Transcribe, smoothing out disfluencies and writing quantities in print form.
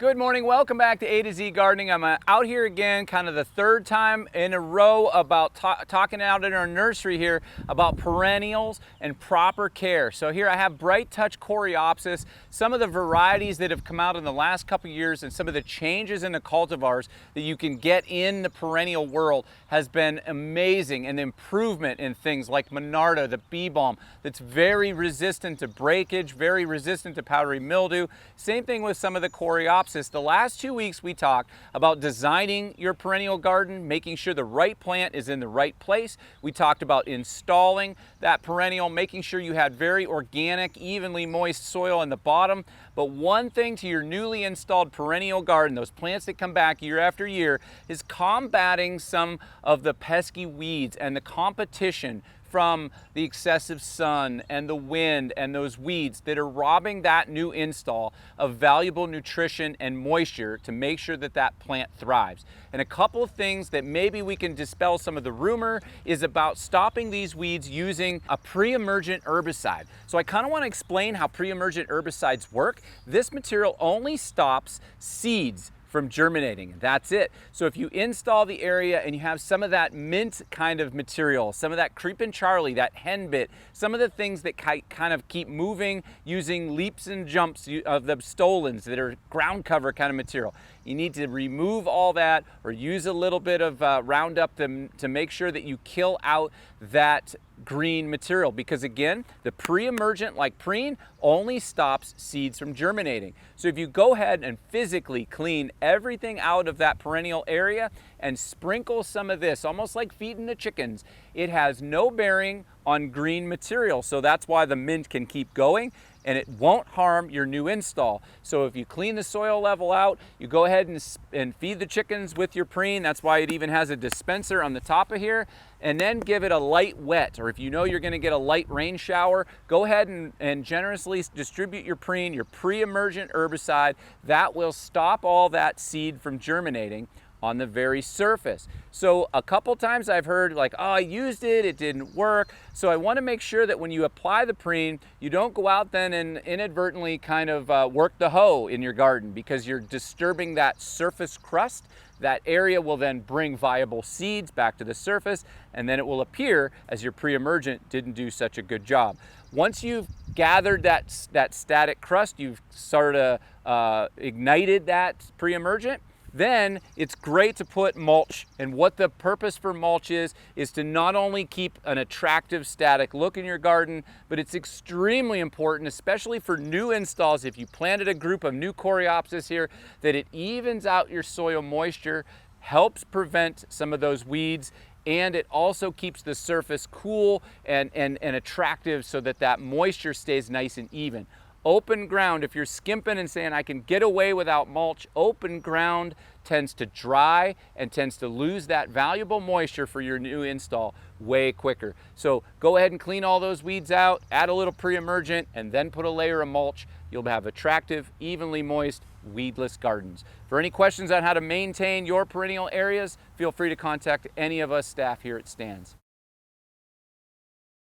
Good morning, welcome back to A to Z Gardening. I'm out here again, kind of the third time in a row about talking out in our nursery here about perennials and proper care. So here I have Bright Touch Coreopsis, some of the varieties that have come out in the last couple of years and some of the changes in the cultivars that you can get in the perennial world has been amazing, and the improvement in things like Monarda, the bee balm, that's very resistant to breakage, very resistant to powdery mildew. Same thing with some of the Coreopsis. The last 2 weeks we talked about designing your perennial garden, making sure the right plant is in the right place. We talked about installing that perennial, making sure you had very organic, evenly moist soil in the bottom. But one thing to your newly installed perennial garden, those plants that come back year after year, is combating some of the pesky weeds and the competition from the excessive sun and the wind and those weeds that are robbing that new install of valuable nutrition and moisture to make sure that that plant thrives. And a couple of things that maybe we can dispel some of the rumor is about stopping these weeds using a pre-emergent herbicide. So I kind of want to explain how pre-emergent herbicides work. This material only stops seeds from germinating. That's it. So if you install the area and you have some of that mint kind of material, some of that creepin' Charlie, that henbit, some of the things that kind of keep moving using leaps and jumps of the stolons that are ground cover kind of material, you need to remove all that or use a little bit of Roundup to make sure that you kill out that green material, because again, the pre-emergent like preen only stops seeds from germinating. So if you go ahead and physically clean everything out of that perennial area and sprinkle some of this, almost like feeding the chickens, it has no bearing on green material. So that's why the mint can keep going and it won't harm your new install. So if you clean the soil level out, you go ahead and feed the chickens with your preen. That's why it even has a dispenser on the top of here. And then give it a light wet, or if you know you're gonna get a light rain shower, go ahead and generously distribute your preen, your pre-emergent herbicide. That will stop all that seed from germinating on the very surface. So a couple times I've heard like, oh, I used it, it didn't work. So I want to make sure that when you apply the preen, you don't go out then and inadvertently kind of work the hoe in your garden, because you're disturbing that surface crust. That area will then bring viable seeds back to the surface, and then it will appear as your pre-emergent didn't do such a good job. Once you've gathered that static crust, you've sort of ignited that pre-emergent, then it's great to put mulch. And what the purpose for mulch is to not only keep an attractive static look in your garden, but it's extremely important, especially for new installs. If you planted a group of new Coreopsis here, that it evens out your soil moisture, helps prevent some of those weeds, and it also keeps the surface cool and attractive so that that moisture stays nice and even. Open ground, if you're skimping and saying I can get away without mulch, open ground tends to dry and tends to lose that valuable moisture for your new install way quicker. So go ahead and clean all those weeds out, add a little pre-emergent, and then put a layer of mulch. You'll have attractive, evenly moist, weedless gardens. For any questions on how to maintain your perennial areas, feel free to contact any of us staff here at Stan's.